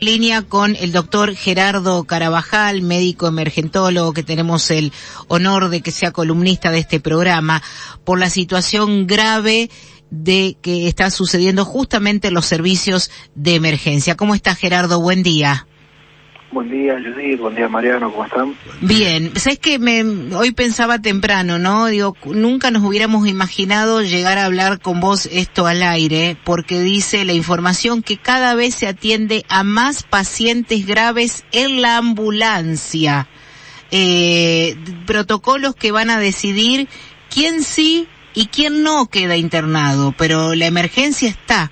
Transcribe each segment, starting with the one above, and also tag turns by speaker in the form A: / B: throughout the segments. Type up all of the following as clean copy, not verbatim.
A: Línea con el doctor Gerardo Carabajal, médico emergentólogo, que tenemos el honor de que sea columnista de este programa, por la situación grave de que está sucediendo justamente en los servicios de emergencia. ¿Cómo está, Gerardo? Buen día.
B: Buen día, Judith. Buen día, Mariano. ¿Cómo están?
A: Bien. ¿Sabes qué? Hoy pensaba temprano, ¿no? Digo, nunca nos hubiéramos imaginado llegar a hablar con vos esto al aire, porque dice la información que cada vez se atiende a más pacientes graves en la ambulancia. Protocolos que van a decidir quién sí y quién no queda internado, pero la emergencia está.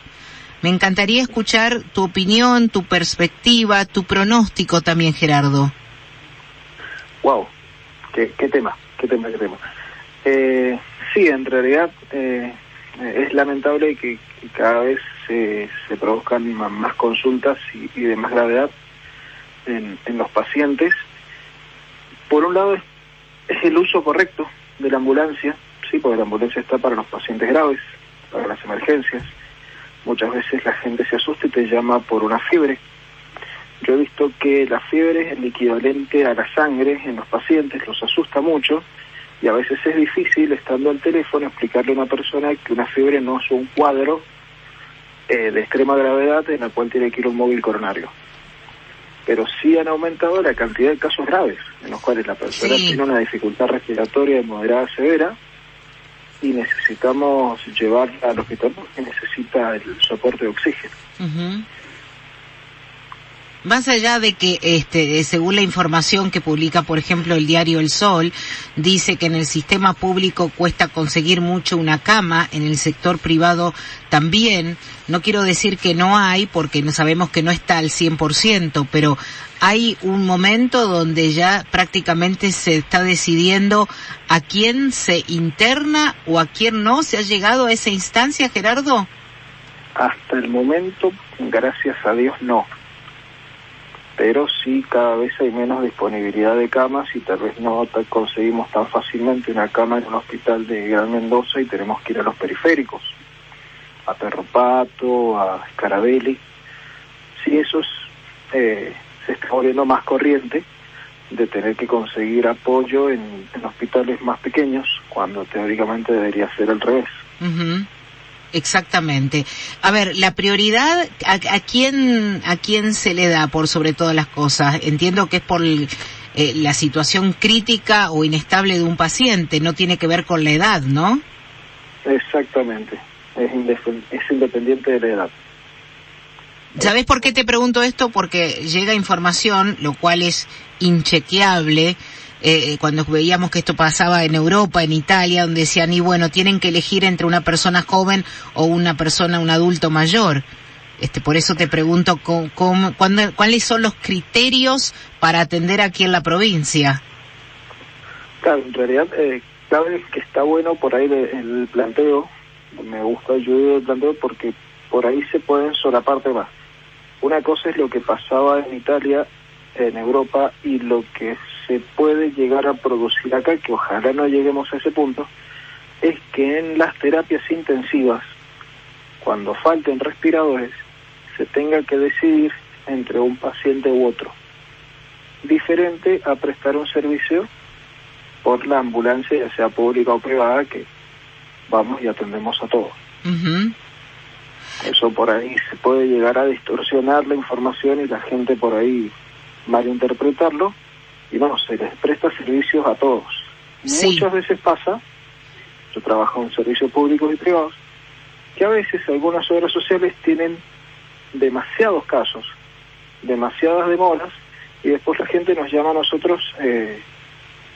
A: Me encantaría escuchar tu opinión, tu perspectiva, tu pronóstico también, Gerardo.
B: Wow, qué tema. Sí, en realidad es lamentable que cada vez se produzcan más consultas y de más gravedad en los pacientes. Por un lado es el uso correcto de la ambulancia, sí, porque la ambulancia está para los pacientes graves, para las emergencias. Muchas veces la gente se asusta y te llama por una fiebre. Yo he visto que la fiebre es el equivalente a la sangre en los pacientes, los asusta mucho, y a veces es difícil, estando al teléfono, explicarle a una persona que una fiebre no es un cuadro de extrema gravedad en el cual tiene que ir un móvil coronario. Pero sí han aumentado la cantidad de casos graves, en los cuales la persona tiene una dificultad respiratoria de moderada a severa, y necesitamos llevarla al hospital porque necesita el soporte de oxígeno.
A: Uh-huh. Más allá de que, según la información que publica, por ejemplo, el diario El Sol, dice que en el sistema público cuesta conseguir mucho una cama, en el sector privado también. No quiero decir que no hay, porque no sabemos que no está al 100%, pero hay un momento donde ya prácticamente se está decidiendo a quién se interna o a quién no. ¿Se ha llegado a esa instancia, Gerardo?
B: Hasta el momento, gracias a Dios, no. Pero sí, cada vez hay menos disponibilidad de camas y tal vez no conseguimos tan fácilmente una cama en un hospital de Gran Mendoza y tenemos que ir a los periféricos, a Perro Pato, a Scarabelli. Sí, eso se está volviendo más corriente de tener que conseguir apoyo en hospitales más pequeños, cuando teóricamente debería ser al revés.
A: Uh-huh. Exactamente. A ver, la prioridad, ¿a quién se le da por sobre todas las cosas? Entiendo que es por la situación crítica o inestable de un paciente, no tiene que ver con la edad, ¿no?
B: Exactamente, es independiente de la edad.
A: ¿Sabés por qué te pregunto esto? Porque llega información, lo cual es inchequeable, cuando veíamos que esto pasaba en Europa, en Italia, donde decían, y bueno, tienen que elegir entre una persona joven o un adulto mayor. Por eso te pregunto, ¿cuáles son los criterios para atender aquí en la provincia?
B: Claro, en realidad, claro que está bueno por ahí el planteo. Me gusta ayudar el planteo porque por ahí se pueden solapar temas. Una cosa es lo que pasaba en Italia, en Europa, y lo que se puede llegar a producir acá, que ojalá no lleguemos a ese punto, es que en las terapias intensivas, cuando falten respiradores, se tenga que decidir entre un paciente u otro, diferente a prestar un servicio por la ambulancia, ya sea pública o privada, que vamos y atendemos a todos.
A: Uh-huh.
B: Eso por ahí se puede llegar a distorsionar la información y la gente por ahí malinterpretarlo, y no, se les presta servicios a todos. Sí. Muchas veces pasa, yo trabajo en servicios públicos y privados, que a veces algunas obras sociales tienen demasiados casos, demasiadas demoras, y después la gente nos llama a nosotros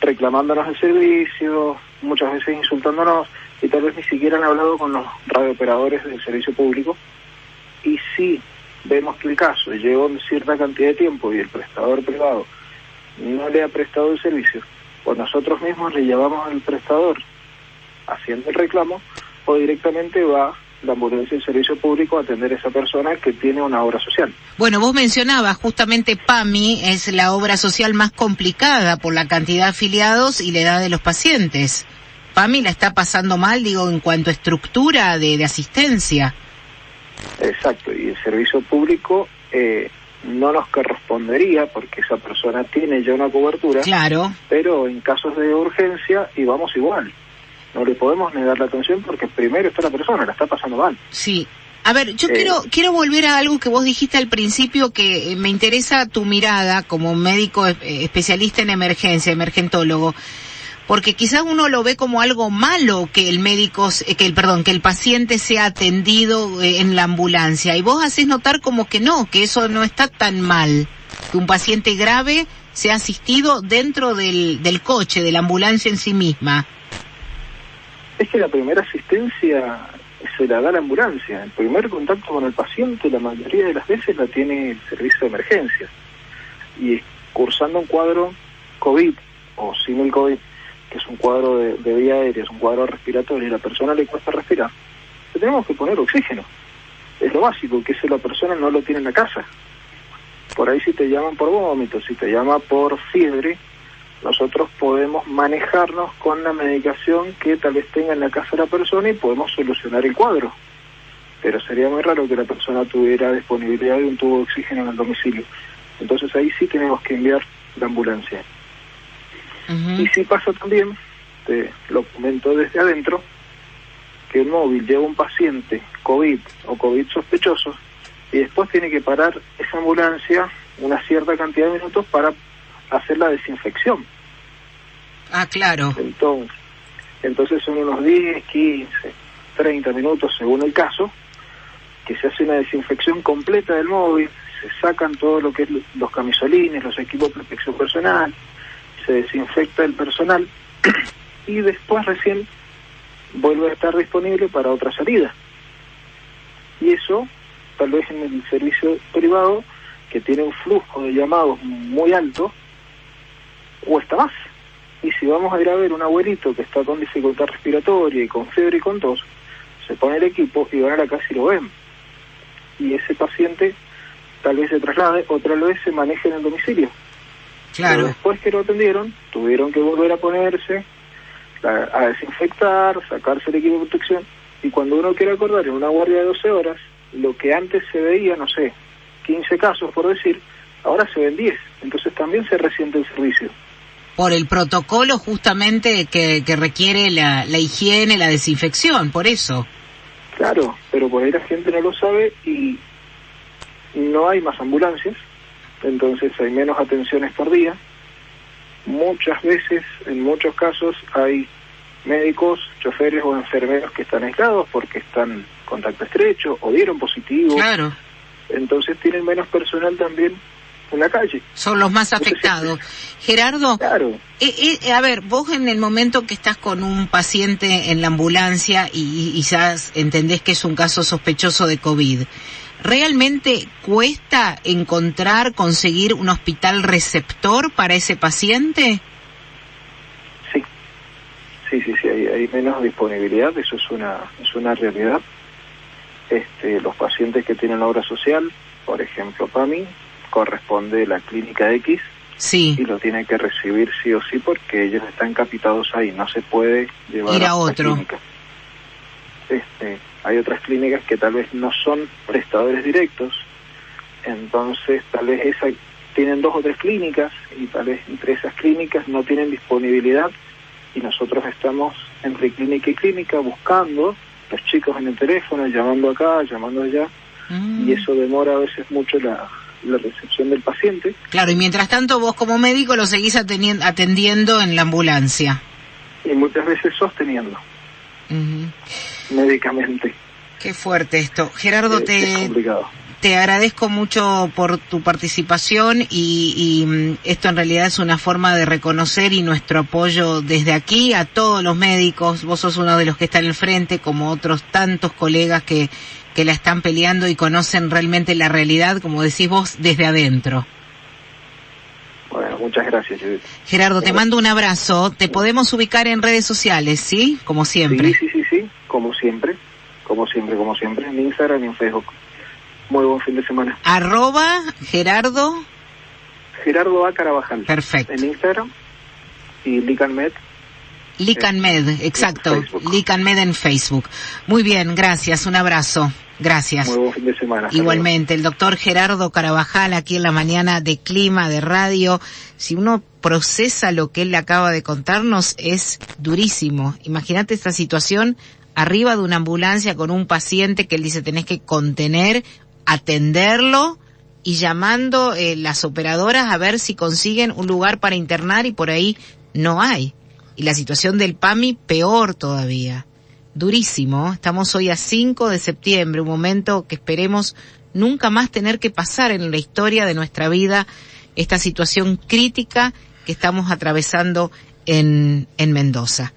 B: reclamándonos el servicio, muchas veces insultándonos, y tal vez ni siquiera han hablado con los radiooperadores del servicio público, y si vemos que el caso lleva cierta cantidad de tiempo y el prestador privado no le ha prestado el servicio, pues nosotros mismos le llevamos al prestador haciendo el reclamo, o directamente va la ambulancia del servicio público a atender a esa persona que tiene una obra social. Bueno,
A: vos mencionabas justamente PAMI es la obra social más complicada por la cantidad de afiliados y la edad de los pacientes. PAMI la está pasando mal, digo, en cuanto a estructura de asistencia.
B: Exacto, y el servicio público no nos correspondería porque esa persona tiene ya una cobertura,
A: claro,
B: pero en casos de urgencia íbamos igual. No le podemos negar la atención porque primero está la persona, la está pasando mal.
A: Sí. A ver, yo quiero volver a algo que vos dijiste al principio, que me interesa tu mirada como médico especialista en emergencia, emergentólogo, porque quizás uno lo ve como algo malo que que el paciente sea atendido en la ambulancia, y vos haces notar como que no, que eso no está tan mal, que un paciente grave sea asistido dentro del coche, de la ambulancia en sí misma.
B: Es que la primera asistencia se la da la ambulancia. El primer contacto con el paciente la mayoría de las veces la tiene el servicio de emergencias. Y cursando un cuadro COVID o sin el COVID, que es un cuadro de vía aérea, es un cuadro respiratorio, y a la persona le cuesta respirar, le tenemos que poner oxígeno. Es lo básico, que eso la persona no lo tiene en la casa. Por ahí si te llaman por vómito, si te llama por fiebre, nosotros podemos manejarnos con la medicación que tal vez tenga en la casa la persona y podemos solucionar el cuadro. Pero sería muy raro que la persona tuviera disponibilidad de un tubo de oxígeno en el domicilio. Entonces ahí sí tenemos que enviar la ambulancia. Y si pasa también, te lo comento desde adentro, que el móvil lleva un paciente COVID o COVID sospechoso y después tiene que parar esa ambulancia una cierta cantidad de minutos para hacer la desinfección.
A: Ah, claro.
B: Entonces son unos 10, 15, 30 minutos según el caso, que se hace una desinfección completa del móvil, se sacan todo lo que es los camisolines, los equipos de protección personal, se desinfecta el personal y después recién vuelve a estar disponible para otra salida. Y eso, tal vez en el servicio privado, que tiene un flujo de llamados muy alto, cuesta más. Y si vamos a ir a ver un abuelito que está con dificultad respiratoria y con fiebre y con tos, se pone el equipo y van a la casa y lo ven. Y ese paciente tal vez se traslade o tal vez se maneje en el domicilio.
A: Claro.
B: Pero después que lo atendieron, tuvieron que volver a ponerse, a desinfectar, sacarse el equipo de protección, y cuando uno quiere acordar en una guardia de 12 horas, lo que antes se veía, no sé, 15 casos por decir, ahora se ven 10, entonces también se resiente el servicio.
A: Por el protocolo justamente que requiere la higiene, la desinfección, por eso.
B: Claro, pero por ahí la gente no lo sabe y no hay más ambulancias, entonces hay menos atenciones por día. Muchas veces, en muchos casos, hay médicos, choferes o enfermeros que están aislados porque están en contacto estrecho o dieron positivo.
A: Claro.
B: Entonces tienen menos personal también en la calle.
A: Son los más afectados. Gerardo,
B: claro.
A: A ver, vos en el momento que estás con un paciente en la ambulancia y ya entendés que es un caso sospechoso de COVID, ¿realmente cuesta conseguir un hospital receptor para ese paciente?
B: Sí, hay menos disponibilidad, eso es una realidad. Los pacientes que tienen obra social, por ejemplo, PAMI, corresponde la clínica X,
A: sí,
B: y lo tiene que recibir sí o sí porque ellos están capitados ahí, no se puede llevar
A: ir a otro.
B: Clínica. Hay otras clínicas que tal vez no son prestadores directos, entonces tal vez tienen 2 o 3 clínicas y tal vez entre esas clínicas no tienen disponibilidad y nosotros estamos entre clínica y clínica buscando los chicos en el teléfono, llamando acá, llamando allá, y eso demora a veces mucho la recepción del paciente.
A: Claro, y mientras tanto vos como médico lo seguís atendiendo en la ambulancia.
B: Y muchas veces sosteniendo. Médicamente.
A: Qué fuerte esto. Gerardo,
B: es complicado.
A: Te agradezco mucho por tu participación y esto en realidad es una forma de reconocer y nuestro apoyo desde aquí a todos los médicos. Vos sos uno de los que está en el frente, como otros tantos colegas que la están peleando y conocen realmente la realidad, como decís vos, desde adentro.
B: Bueno, muchas gracias, Judith.
A: Gerardo, te mando un abrazo. Te podemos ubicar en redes sociales, ¿sí? Como siempre.
B: Sí, como siempre, en Instagram y en Facebook. Muy buen fin de semana.
A: @Gerardo
B: A. Carabajal.
A: Perfecto.
B: En Instagram y Licanmed.
A: Licanmed, exacto. Licanmed en Facebook. Muy bien, gracias, un abrazo. Gracias.
B: Muy buen fin de semana.
A: Igualmente, el doctor Gerardo Carabajal, aquí en la mañana de Clima de Radio. Si uno procesa lo que él le acaba de contarnos, es durísimo. Imagínate esta situación arriba de una ambulancia con un paciente que él dice tenés que contener, atenderlo y llamando las operadoras a ver si consiguen un lugar para internar y por ahí no hay. Y la situación del PAMI peor todavía. Durísimo. Estamos hoy a 5 de septiembre, un momento que esperemos nunca más tener que pasar en la historia de nuestra vida, esta situación crítica que estamos atravesando en Mendoza.